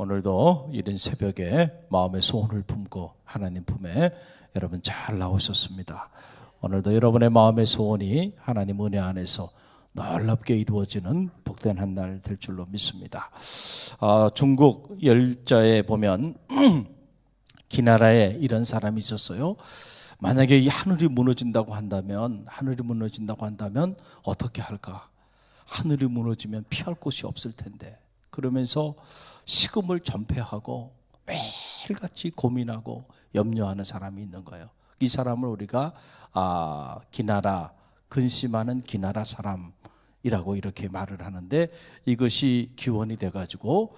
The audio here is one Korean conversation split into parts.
오늘도 이른 새벽에 마음의 소원을 품고 하나님 품에 여러분 잘 나오셨습니다. 오늘도 여러분의 마음의 소원이 하나님 은혜 안에서 놀랍게 이루어지는 복된 한 날 될 줄로 믿습니다. 중국 열자에 보면 기나라에 이런 사람이 있었어요. 만약에 이 하늘이 무너진다고 한다면 어떻게 할까? 하늘이 무너지면 피할 곳이 없을 텐데, 그러면서 식음을 전폐하고 매일같이 고민하고 염려하는 사람이 있는 거예요. 이 사람을 우리가 기나라, 근심하는 기나라 사람이라고 이렇게 말을 하는데, 이것이 기원이 돼가지고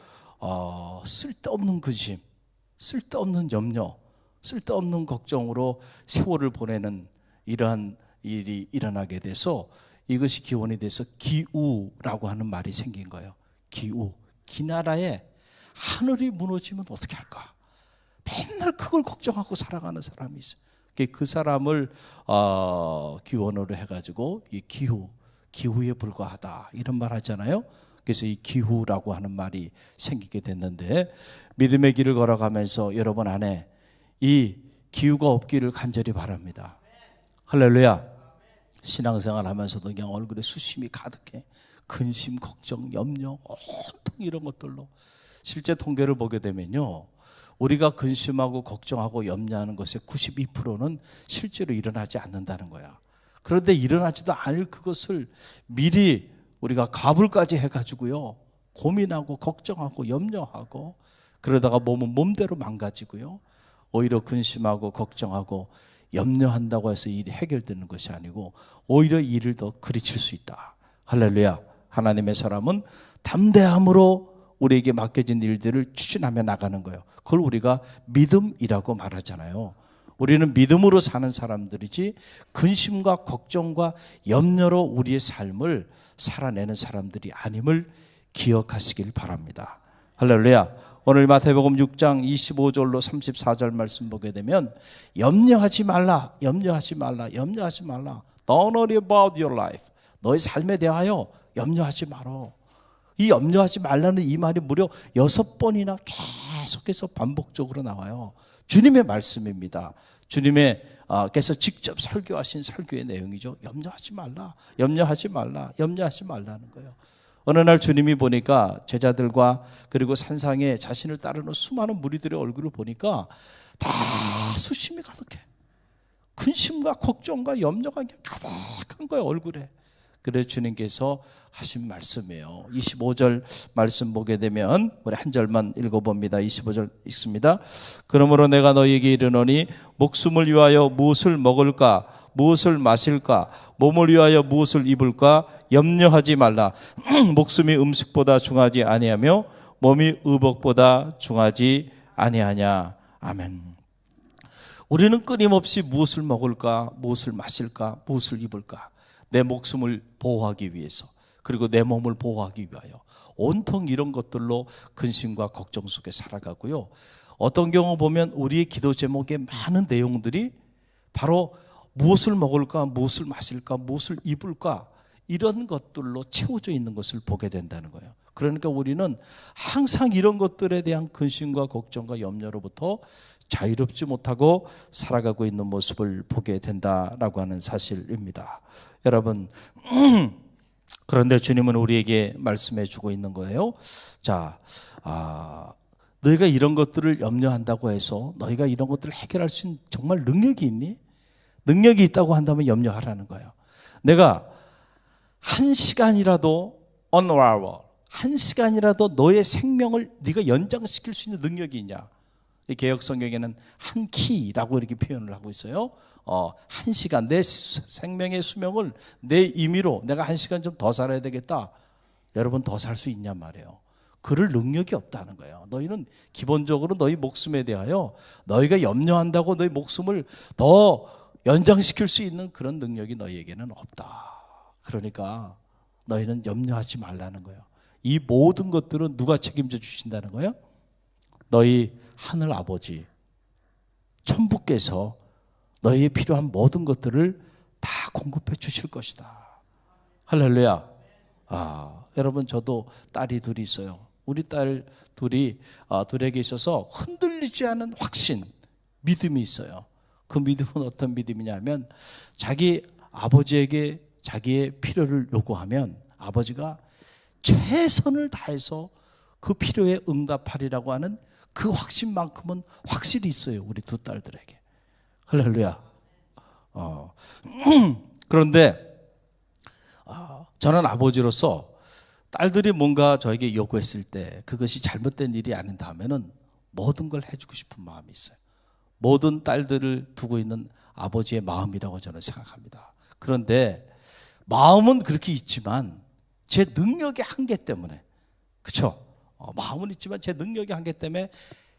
쓸데없는 근심, 쓸데없는 염려, 쓸데없는 걱정으로 세월을 보내는 이러한 일이 일어나게 돼서 이것이 기원이 돼서 기우라고 하는 말이 생긴 거예요. 기우. 기나라에 하늘이 무너지면 어떻게 할까? 맨날 그걸 걱정하고 살아가는 사람이 있어요. 그 사람을 기원으로 해가지고 이 기후에 불과하다 이런 말 하잖아요. 그래서 이 기후라고 하는 말이 생기게 됐는데, 믿음의 길을 걸어가면서 여러분 안에 이 기후가 없기를 간절히 바랍니다. 할렐루야. 신앙생활 하면서도 그냥 얼굴에 수심이 가득해. 근심, 걱정, 염려, 온통 이런 것들로. 실제 통계를 보게 되면요, 우리가 근심하고 걱정하고 염려하는 것의 92%는 실제로 일어나지 않는다는 거야. 그런데 일어나지도 않을 그것을 미리 우리가 가불까지 해가지고요, 고민하고 걱정하고 염려하고 그러다가 몸은 몸대로 망가지고요, 오히려 근심하고 걱정하고 염려한다고 해서 일이 해결되는 것이 아니고 오히려 일을 더 그르칠 수 있다. 할렐루야. 하나님의 사람은 담대함으로 우리에게 맡겨진 일들을 추진하며 나가는 거예요. 그걸 우리가 믿음이라고 말하잖아요. 우리는 믿음으로 사는 사람들이지 근심과 걱정과 염려로 우리의 삶을 살아내는 사람들이 아님을 기억하시길 바랍니다. 할렐루야. 오늘 마태복음 6장 25절로 34절 말씀 보게 되면 염려하지 말라. Don't worry about your life. 너의 삶에 대하여 염려하지 말어. 이 염려하지 말라는 이 말이 무려 6번이나 계속해서 반복적으로 나와요. 주님의 말씀입니다. 주님께서 직접 설교하신 설교의 내용이죠. 염려하지 말라는 거예요. 어느 날 주님이 보니까 제자들과 그리고 산상에 자신을 따르는 수많은 무리들의 얼굴을 보니까 다 수심이 가득해. 근심과 걱정과 염려가 가득한 거예요, 얼굴에. 그래서 주님께서 하신 말씀이에요. 25절 말씀 보게 되면 우리 한 절만 읽어봅니다. 25절 읽습니다. 그러므로 내가 너희에게 이르노니 목숨을 위하여 무엇을 먹을까, 무엇을 마실까, 몸을 위하여 무엇을 입을까 염려하지 말라. 목숨이 음식보다 중하지 아니하며 몸이 의복보다 중하지 아니하냐. 아멘. 우리는 끊임없이 무엇을 먹을까, 무엇을 마실까, 무엇을 입을까, 내 목숨을 보호하기 위해서, 그리고 내 몸을 보호하기 위하여 온통 이런 것들로 근심과 걱정 속에 살아가고요. 어떤 경우 보면 우리의 기도 제목의 많은 내용들이 바로 무엇을 먹을까, 무엇을 마실까, 무엇을 입을까 이런 것들로 채워져 있는 것을 보게 된다는 거예요. 그러니까 우리는 항상 이런 것들에 대한 근심과 걱정과 염려로부터 자유롭지 못하고 살아가고 있는 모습을 보게 된다라고 하는 사실입니다. 여러분, 그런데 주님은 우리에게 말씀해 주고 있는 거예요. 자, 너희가 이런 것들을 염려한다고 해서 너희가 이런 것들을 해결할 수 있는 정말 능력이 있니? 능력이 있다고 한다면 염려하라는 거예요. 내가 한 시간이라도 한 시간이라도 너의 생명을 네가 연장시킬 수 있는 능력이 있냐? 이 개역 성경에는 한 키라고 이렇게 표현을 하고 있어요. 한 시간, 내 생명의 수명을 내 임의로 내가 한 시간 좀 더 살아야 되겠다. 여러분 더 살 수 있냔 말이에요. 그럴 능력이 없다는 거예요. 너희는 기본적으로 너희 목숨에 대하여 너희가 염려한다고 너희 목숨을 더 연장시킬 수 있는 그런 능력이 너희에게는 없다. 그러니까 너희는 염려하지 말라는 거예요. 이 모든 것들은 누가 책임져 주신다는 거예요? 너희 하늘 아버지 천부께서 너희의 필요한 모든 것들을 다 공급해 주실 것이다. 할렐루야. 여러분 저도 딸이 둘이 있어요. 우리 딸 둘에게 있어서 흔들리지 않은 확신, 믿음이 있어요. 그 믿음은 어떤 믿음이냐면 자기 아버지에게 자기의 필요를 요구하면 아버지가 최선을 다해서 그 필요에 응답하리라고 하는 그 확신만큼은 확실히 있어요. 우리 두 딸들에게. 할렐루야. 그런데 저는 아버지로서 딸들이 뭔가 저에게 요구했을 때 그것이 잘못된 일이 아닌다면은 모든 걸 해주고 싶은 마음이 있어요. 모든 딸들을 두고 있는 아버지의 마음이라고 저는 생각합니다. 그런데 마음은 그렇게 있지만 제 능력의 한계 때문에, 그렇죠? 마음은 있지만 제 능력의 한계 때문에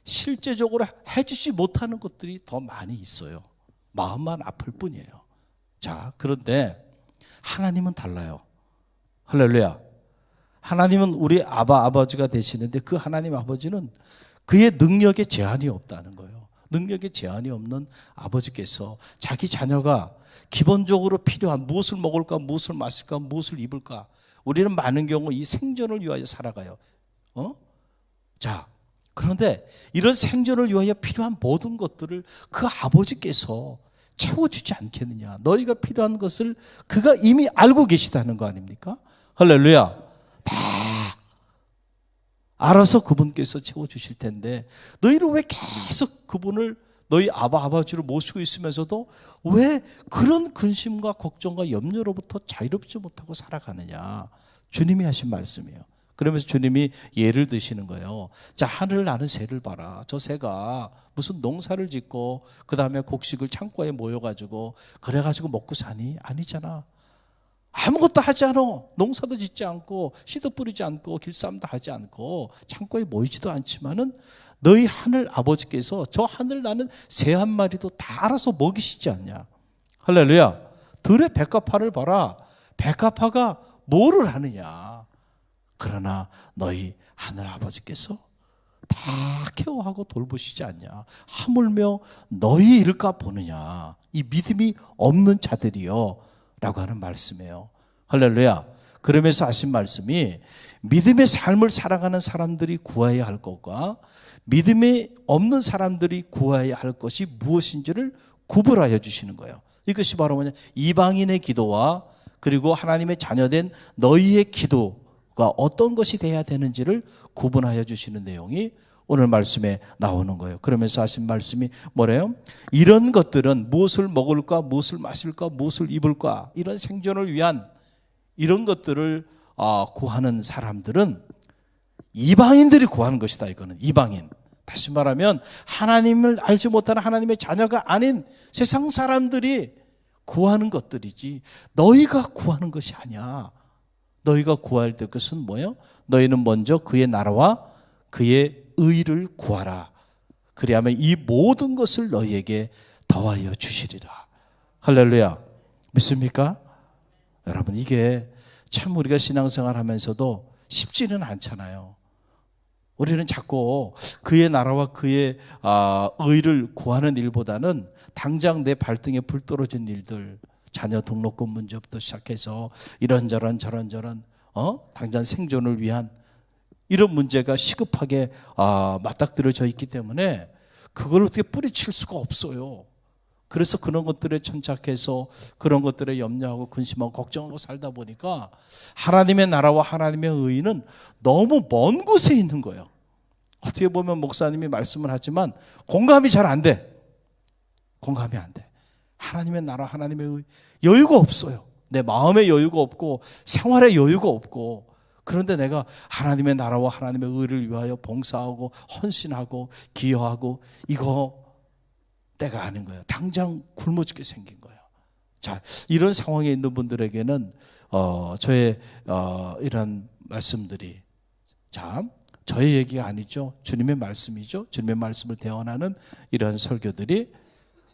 실제적으로 해주지 못하는 것들이 더 많이 있어요. 마음만 아플 뿐이에요. 자, 그런데 하나님은 달라요. 할렐루야. 하나님은 우리 아버지가 되시는데 그 하나님 아버지는 그의 능력에 제한이 없다는 거예요. 능력에 제한이 없는 아버지께서 자기 자녀가 기본적으로 필요한 무엇을 먹을까, 무엇을 마실까, 무엇을 입을까, 우리는 많은 경우 이 생존을 위하여 살아가요. 자, 그런데 이런 생존을 위하여 필요한 모든 것들을 그 아버지께서 채워주지 않겠느냐. 너희가 필요한 것을 그가 이미 알고 계시다는 거 아닙니까? 할렐루야. 다 알아서 그분께서 채워주실 텐데 너희를 왜 계속 그분을 너희 아버지로 모시고 있으면서도 왜 그런 근심과 걱정과 염려로부터 자유롭지 못하고 살아가느냐. 주님이 하신 말씀이에요. 그러면서 주님이 예를 드시는 거예요. 자, 하늘을 나는 새를 봐라. 저 새가 무슨 농사를 짓고 그 다음에 곡식을 창고에 모여가지고 그래가지고 먹고 사니? 아니잖아. 아무것도 하지 않아. 농사도 짓지 않고 씨도 뿌리지 않고 길쌈도 하지 않고 창고에 모이지도 않지만은 너희 하늘 아버지께서 저 하늘 나는 새 한 마리도 다 알아서 먹이시지 않냐. 할렐루야. 들의 백합화를 봐라. 백합화가 뭐를 하느냐. 그러나 너희 하늘 아버지께서 다 케어하고 돌보시지 않냐. 하물며 너희 일까 보느냐. 이 믿음이 없는 자들이요 라고 하는 말씀이에요. 할렐루야. 그러면서 하신 말씀이 믿음의 삶을 살아가는 사람들이 구해야 할 것과 믿음이 없는 사람들이 구해야 할 것이 무엇인지를 구분하여 주시는 거예요. 이것이 바로 뭐냐, 이방인의 기도와 그리고 하나님의 자녀된 너희의 기도가 어떤 것이 돼야 되는지를 구분하여 주시는 내용이 오늘 말씀에 나오는 거예요. 그러면서 하신 말씀이 뭐래요? 이런 것들은 무엇을 먹을까, 무엇을 마실까, 무엇을 입을까, 이런 생존을 위한 이런 것들을 구하는 사람들은 이방인들이 구하는 것이다. 이거는 이방인. 다시 말하면 하나님을 알지 못하는 하나님의 자녀가 아닌 세상 사람들이 구하는 것들이지 너희가 구하는 것이 아니야. 너희가 구할 때 것은 뭐예요? 너희는 먼저 그의 나라와 그의 의를 구하라. 그리하면 이 모든 것을 너희에게 더하여 주시리라. 할렐루야. 믿습니까? 여러분, 이게 참 우리가 신앙생활 하면서도 쉽지는 않잖아요. 우리는 자꾸 그의 나라와 그의 의를 구하는 일보다는 당장 내 발등에 불 떨어진 일들, 자녀 등록금 문제부터 시작해서 이런저런 저런저런 당장 생존을 위한 이런 문제가 시급하게 맞닥뜨려져 있기 때문에 그걸 어떻게 뿌리칠 수가 없어요. 그래서 그런 것들에 천착해서 그런 것들에 염려하고 근심하고 걱정하고 살다 보니까 하나님의 나라와 하나님의 의는 너무 먼 곳에 있는 거예요. 어떻게 보면 목사님이 말씀을 하지만 공감이 잘 안 돼. 공감이 안 돼. 하나님의 나라, 하나님의 의, 여유가 없어요. 내 마음의 여유가 없고 생활의 여유가 없고, 그런데 내가 하나님의 나라와 하나님의 의를 위하여 봉사하고 헌신하고 기여하고 이거 때가 아닌 거예요. 당장 굶어 죽게 생긴 거예요. 자, 이런 상황에 있는 분들에게는 저의 이런 말씀들이, 자, 저의 얘기가 아니죠. 주님의 말씀이죠. 주님의 말씀을 대언하는 이러한 설교들이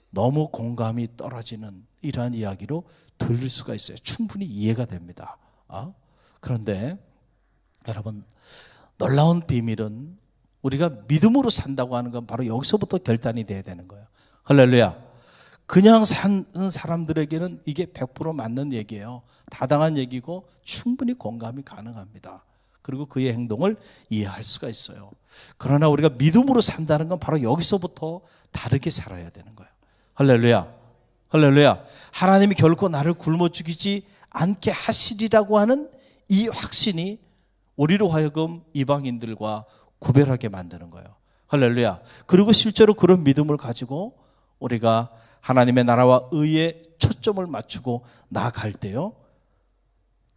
너무 공감이 떨어지는 이러한 이야기로 들릴 수가 있어요. 충분히 이해가 됩니다. 그런데 여러분, 놀라운 비밀은 우리가 믿음으로 산다고 하는 건 바로 여기서부터 결단이 돼야 되는 거예요. 할렐루야. 그냥 사는 사람들에게는 이게 100% 맞는 얘기예요. 타당한 얘기고 충분히 공감이 가능합니다. 그리고 그의 행동을 이해할 수가 있어요. 그러나 우리가 믿음으로 산다는 건 바로 여기서부터 다르게 살아야 되는 거예요. 할렐루야. 할렐루야. 하나님이 결코 나를 굶어 죽이지 않게 하시리라고 하는 이 확신이 우리로 하여금 이방인들과 구별하게 만드는 거예요. 할렐루야. 그리고 실제로 그런 믿음을 가지고 우리가 하나님의 나라와 의에 초점을 맞추고 나아갈 때요,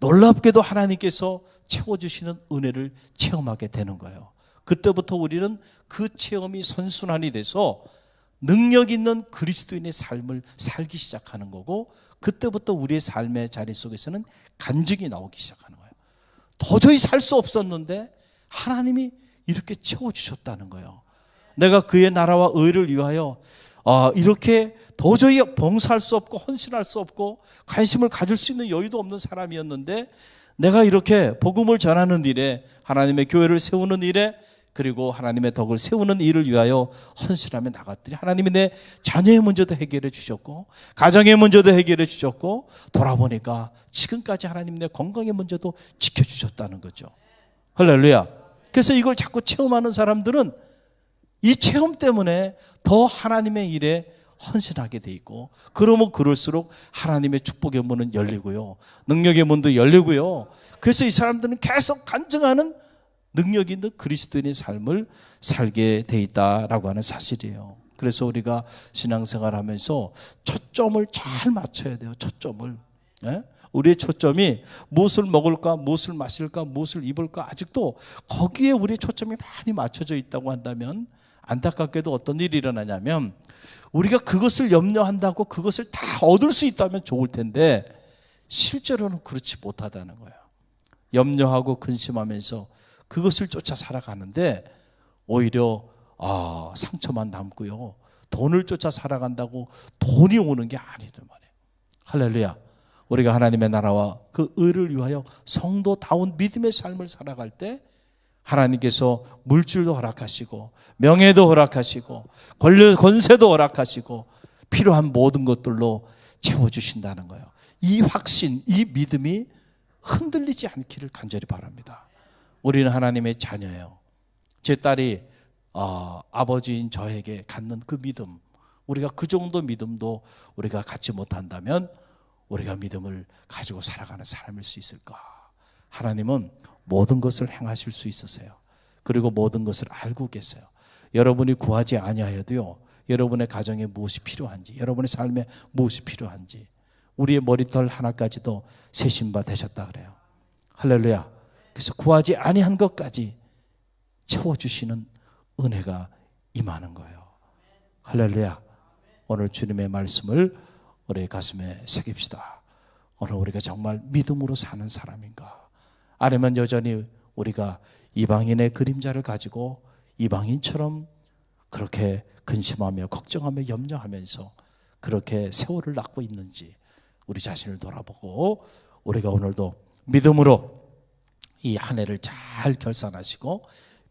놀랍게도 하나님께서 채워주시는 은혜를 체험하게 되는 거예요. 그때부터 우리는 그 체험이 선순환이 돼서 능력 있는 그리스도인의 삶을 살기 시작하는 거고, 그때부터 우리의 삶의 자리 속에서는 간증이 나오기 시작하는 거예요. 도저히 살 수 없었는데 하나님이 이렇게 채워주셨다는 거예요. 내가 그의 나라와 의를 위하여 이렇게 도저히 봉사할 수 없고 헌신할 수 없고 관심을 가질 수 있는 여유도 없는 사람이었는데, 내가 이렇게 복음을 전하는 일에, 하나님의 교회를 세우는 일에, 그리고 하나님의 덕을 세우는 일을 위하여 헌신하며 나갔더니 하나님이 내 자녀의 문제도 해결해 주셨고 가정의 문제도 해결해 주셨고, 돌아보니까 지금까지 하나님 내 건강의 문제도 지켜주셨다는 거죠. 할렐루야. 그래서 이걸 자꾸 체험하는 사람들은 이 체험 때문에 더 하나님의 일에 헌신하게 돼 있고, 그러면 그럴수록 하나님의 축복의 문은 열리고요, 능력의 문도 열리고요. 그래서 이 사람들은 계속 간증하는 능력 있는 그리스도인의 삶을 살게 돼 있다라고 하는 사실이에요. 그래서 우리가 신앙생활하면서 초점을 잘 맞춰야 돼요. 초점을. 우리의 초점이 무엇을 먹을까, 무엇을 마실까, 무엇을 입을까, 아직도 거기에 우리의 초점이 많이 맞춰져 있다고 한다면, 안타깝게도 어떤 일이 일어나냐면, 우리가 그것을 염려한다고 그것을 다 얻을 수 있다면 좋을 텐데 실제로는 그렇지 못하다는 거예요. 염려하고 근심하면서 그것을 쫓아 살아가는데 오히려 상처만 남고요, 돈을 쫓아 살아간다고 돈이 오는 게 아니란 말이에요. 할렐루야. 우리가 하나님의 나라와 그 의를 위하여 성도다운 믿음의 삶을 살아갈 때 하나님께서 물질도 허락하시고 명예도 허락하시고 권세도 허락하시고 필요한 모든 것들로 채워주신다는 거예요. 이 확신, 이 믿음이 흔들리지 않기를 간절히 바랍니다. 우리는 하나님의 자녀예요. 제 딸이 아버지인 저에게 갖는 그 믿음, 우리가 그 정도 믿음도 우리가 갖지 못한다면 우리가 믿음을 가지고 살아가는 사람일 수 있을까? 하나님은 모든 것을 행하실 수 있으세요. 그리고 모든 것을 알고 계세요. 여러분이 구하지 아니하여도요, 여러분의 가정에 무엇이 필요한지, 여러분의 삶에 무엇이 필요한지, 우리의 머리털 하나까지도 세신 바 되셨다 그래요. 할렐루야. 그래서 구하지 아니한 것까지 채워주시는 은혜가 임하는 거예요. 할렐루야. 오늘 주님의 말씀을 우리의 가슴에 새깁시다. 오늘 우리가 정말 믿음으로 사는 사람인가? 아니면 여전히 우리가 이방인의 그림자를 가지고 이방인처럼 그렇게 근심하며 걱정하며 염려하면서 그렇게 세월을 낳고 있는지 우리 자신을 돌아보고, 우리가 오늘도 믿음으로 이 한 해를 잘 결산하시고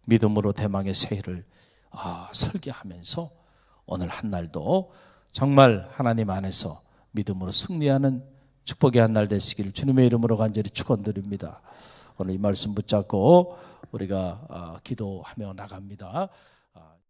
믿음으로 대망의 새해를 설계하면서 오늘 한 날도 정말 하나님 안에서 믿음으로 승리하는 축복의 한 날 되시기를 주님의 이름으로 간절히 축원드립니다. 오늘 이 말씀 붙잡고 우리가 기도하며 나갑니다.